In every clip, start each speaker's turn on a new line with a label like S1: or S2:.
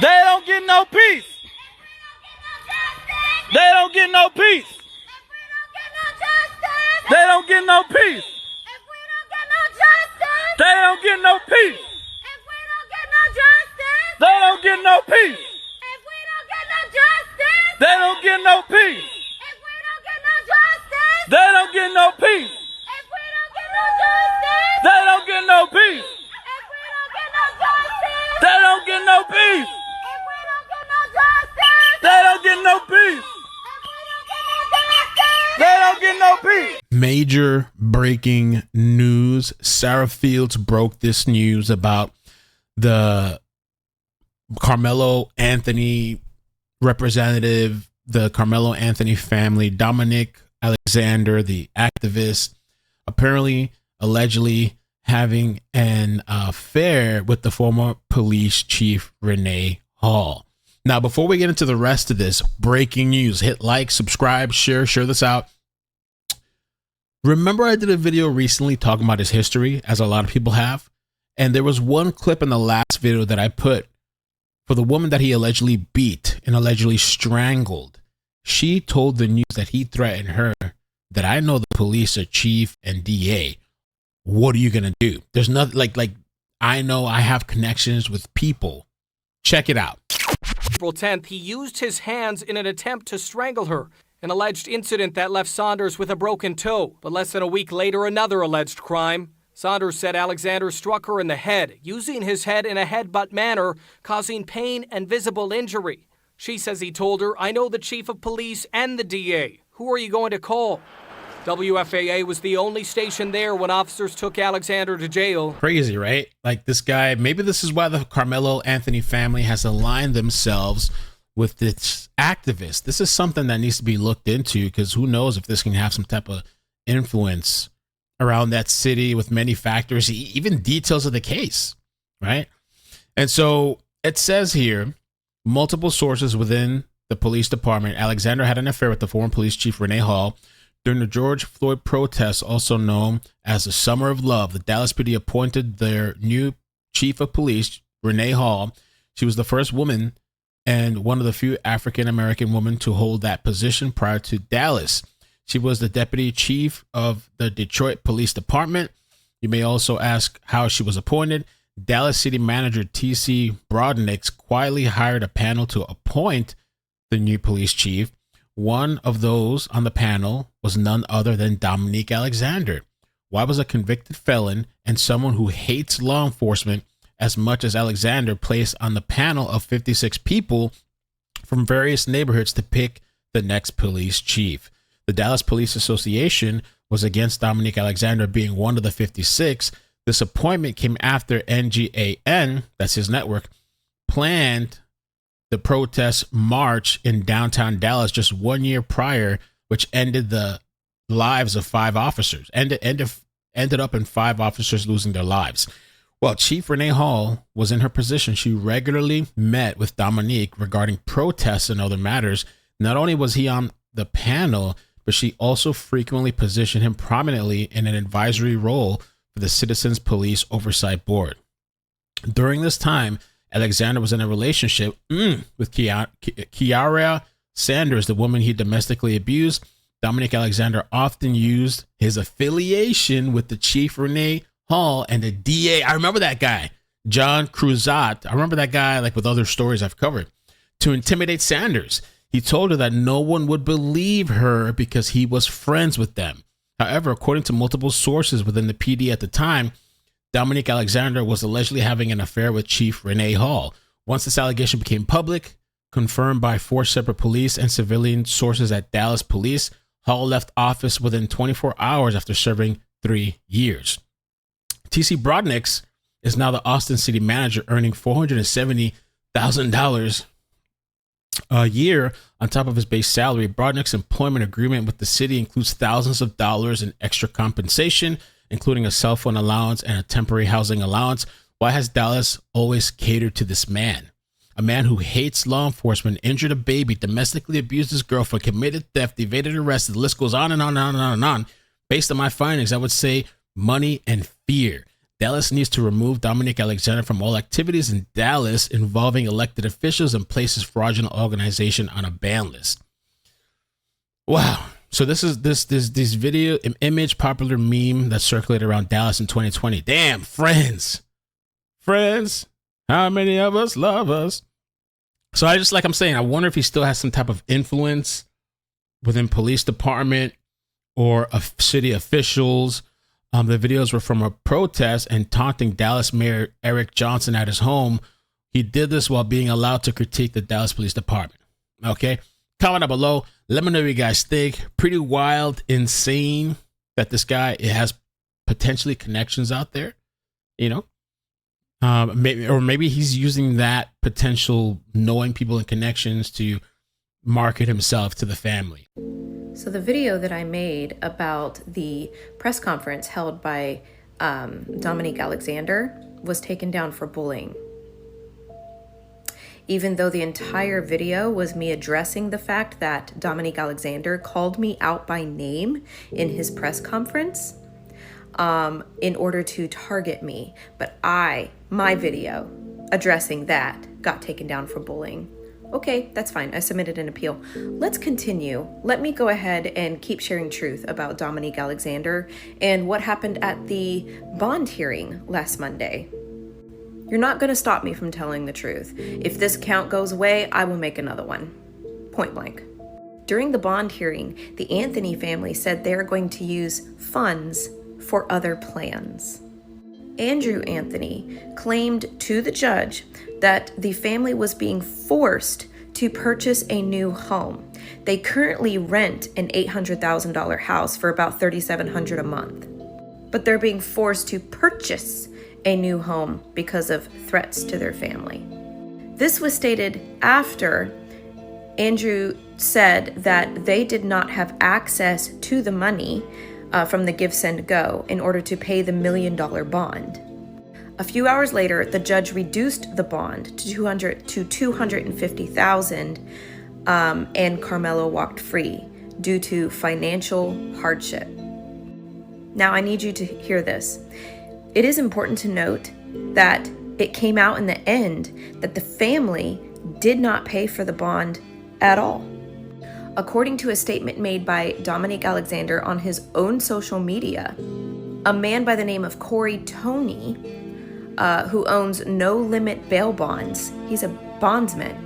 S1: They don't get no peace. They don't get no peace. They don't get no peace. They don't get no peace. They don't get no peace. They don't get no peace. They don't get no peace. They don't get no peace. They don't get no peace. They don't get no peace. They don't get no peace.
S2: Major breaking news. Sarah Fields broke this news about the Karmelo Anthony representative, the Karmelo Anthony family, Dominique Alexander, the activist, apparently, allegedly having an affair with the former police chief, Renee Hall. Now, before we get into the rest of this breaking news, hit like, subscribe, share this out. Remember, I did a video recently talking about his history, as a lot of people have. And there was one clip in the last video that I put for the woman that he allegedly beat and allegedly strangled. She told the news that he threatened her, that I know the police are chief and DA. What are you going to do? There's nothing like I know I have connections with people. Check it out.
S3: April 10th, he used his hands in an attempt to strangle her. An alleged incident that left Saunders with a broken toe. But less than a week later, another alleged crime. Saunders said Alexander struck her in the head, using his head in a headbutt manner, causing pain and visible injury. She says he told her, I know the chief of police and the DA. Who are you going to call? WFAA was the only station there when officers took Alexander to jail.
S2: Crazy, right? Like this guy, maybe this is why the Karmelo Anthony family has aligned themselves with this activist. This is something that needs to be looked into, because who knows if this can have some type of influence around that city with many factors, even details of the case, right? And so it says here, multiple sources within the police department, Alexander had an affair with the former police chief, Renee Hall. During the George Floyd protests, also known as the Summer of Love, the Dallas PD appointed their new chief of police, Renee Hall. She was the first woman and one of the few African-American women to hold that position prior to Dallas. She was the deputy chief of the Detroit Police Department. You may also ask how she was appointed. Dallas City Manager T.C. Brodnick quietly hired a panel to appoint the new police chief. One of those on the panel was none other than Dominique Alexander. Why was a convicted felon and someone who hates law enforcement as much as Alexander placed on the panel of 56 people from various neighborhoods to pick the next police chief? The Dallas Police Association was against Dominique Alexander being one of the 56. This appointment came after NGAN, that's his network, planned the protest march in downtown Dallas just 1 year prior, which ended the lives of 5 officers, ended up in 5 officers losing their lives. Well, Chief Renee Hall was in her position. She regularly met with Dominique regarding protests and other matters. Not only was he on the panel, but she also frequently positioned him prominently in an advisory role for the Citizens Police Oversight Board. During this time, Alexander was in a relationship with Kiara Sanders, the woman he domestically abused. Dominique Alexander often used his affiliation with the chief, Renee Hall, and the DA. I remember that guy, John Cruzat. I remember that guy, like with other stories I've covered, to intimidate Sanders. He told her that no one would believe her because he was friends with them. However, according to multiple sources within the PD at the time, Dominique Alexander was allegedly having an affair with Chief Renee Hall. Once this allegation became public, confirmed by 4 separate police and civilian sources at Dallas Police, Hall left office within 24 hours after serving 3 years. T.C. Brodnick is now the Austin city manager, earning $470,000 a year on top of his base salary. Brodnick's employment agreement with the city includes thousands of dollars in extra compensation, including a cell phone allowance and a temporary housing allowance. Why has Dallas always catered to this man? A man who hates law enforcement, injured a baby, domestically abused his girlfriend, committed theft, evaded arrest. The list goes on and on and on and on and on. Based on my findings, I would say money and fear. Dallas needs to remove Dominique Alexander from all activities in Dallas involving elected officials and places fraudulent organization on a ban list. Wow. So this is this video image popular meme that circulated around Dallas in 2020. Damn, friends, how many of us love us? So I'm saying, I wonder if he still has some type of influence within police department or city officials. The videos were from a protest and taunting Dallas Mayor Eric Johnson at his home. He did this while being allowed to critique the Dallas Police Department. Okay. Comment down below. Let me know what you guys think. Pretty wild, insane that this guy has potentially connections out there, you know. Maybe he's using that potential knowing people and connections to market himself to the family.
S4: So the video that I made about the press conference held by Dominique Alexander was taken down for bullying. Even though the entire video was me addressing the fact that Dominique Alexander called me out by name in his press conference in order to target me. But my video addressing that got taken down for bullying. Okay, that's fine. I submitted an appeal. Let's continue. Let me go ahead and keep sharing truth about Dominique Alexander and what happened at the bond hearing last Monday. You're not going to stop me from telling the truth. If this count goes away, I will make another one. Point blank. During the bond hearing, the Anthony family said they're going to use funds for other plans. Andrew Anthony claimed to the judge that the family was being forced to purchase a new home. They currently rent an $800,000 house for about $3,700 a month, but they're being forced to purchase a new home because of threats to their family. This was stated after Andrew said that they did not have access to the money from the Give, Send, Go in order to pay the $1 million bond. A few hours later, the judge reduced the bond to $250,000, and Karmelo walked free due to financial hardship. Now, I need you to hear this. It is important to note that it came out in the end that the family did not pay for the bond at all. According to a statement made by Dominique Alexander on his own social media, a man by the name of Corey Toney, who owns No Limit Bail Bonds, he's a bondsman,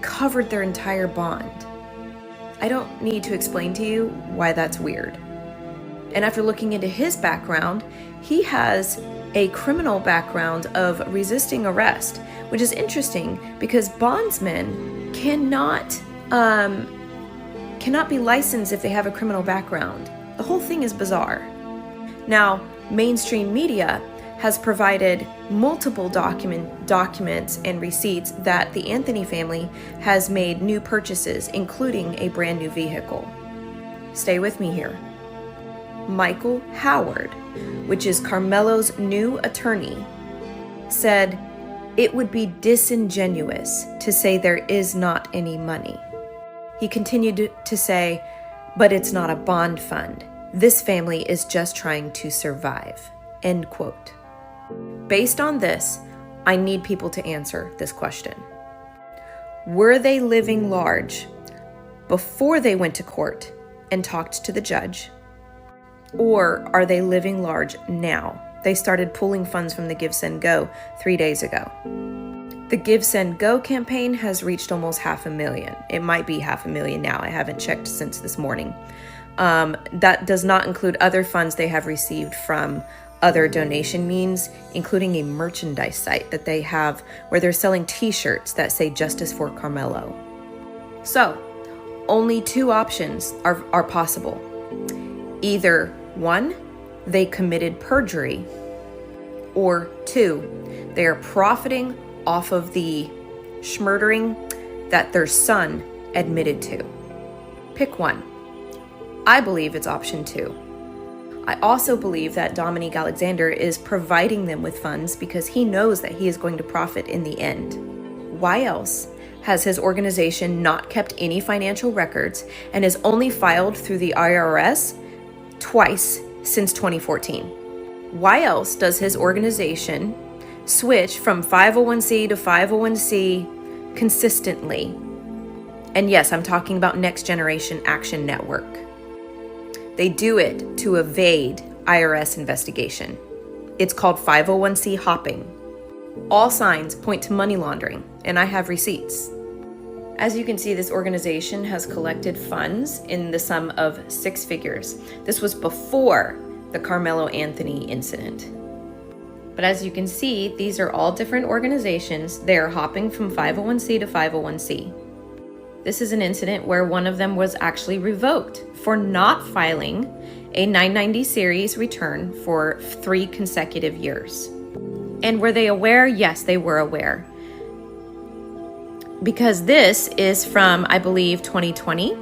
S4: covered their entire bond. I don't need to explain to you why that's weird. And after looking into his background, he has a criminal background of resisting arrest, which is interesting because bondsmen cannot be licensed if they have a criminal background. The whole thing is bizarre. Now, mainstream media has provided multiple documents and receipts that the Anthony family has made new purchases, including a brand new vehicle. Stay with me here. Michael Howard, which is Karmelo's new attorney, said it would be disingenuous to say there is not any money. He continued to say, but it's not a bond fund. This family is just trying to survive. End quote. Based on this, I need people to answer this question. Were they living large before they went to court and talked to the judge? Or are they living large now? They started pulling funds from the Give, Send, Go 3 days ago. The Give, Send, Go campaign has reached almost 500,000. It might be 500,000 now. I haven't checked since this morning. That does not include other funds they have received from other donation means, including a merchandise site that they have where they're selling t-shirts that say Justice for Karmelo. So, only two options are possible. Either one, they committed perjury, or two, they are profiting off of the schmurdering that their son admitted to. Pick one. I believe it's option two. I also believe that Dominique Alexander is providing them with funds because he knows that he is going to profit in the end. Why else has his organization not kept any financial records and has only filed through the IRS twice since 2014? Why else does his organization switch from 501c to 501c consistently? And yes, I'm talking about Next Generation Action Network. They do it to evade IRS investigation. It's called 501c hopping. All signs point to money laundering, and I have receipts. As you can see, this organization has collected funds in the sum of 6 figures. This was before the Karmelo Anthony incident. But as you can see, these are all different organizations. They are hopping from 501c to 501c. This is an incident where one of them was actually revoked for not filing a 990 series return for 3 consecutive years. And were they aware? Yes, they were aware. Because this is from, I believe, 2020,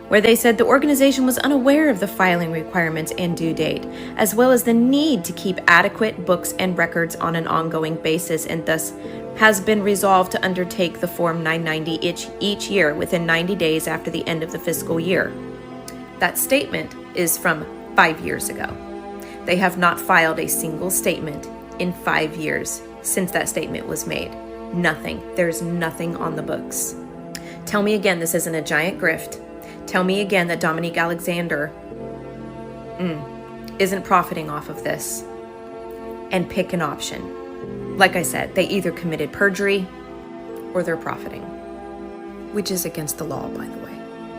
S4: where they said the organization was unaware of the filing requirements and due date, as well as the need to keep adequate books and records on an ongoing basis, and thus has been resolved to undertake the Form 990 each year within 90 days after the end of the fiscal year. That statement is from 5 years ago. They have not filed a single statement in 5 years since that statement was made. Nothing. There's nothing on the books. Tell me again this isn't a giant grift. Tell me again that Dominique Alexander isn't profiting off of this. And pick an option. Like I said, they either committed perjury or they're profiting, which is against the law, by the way.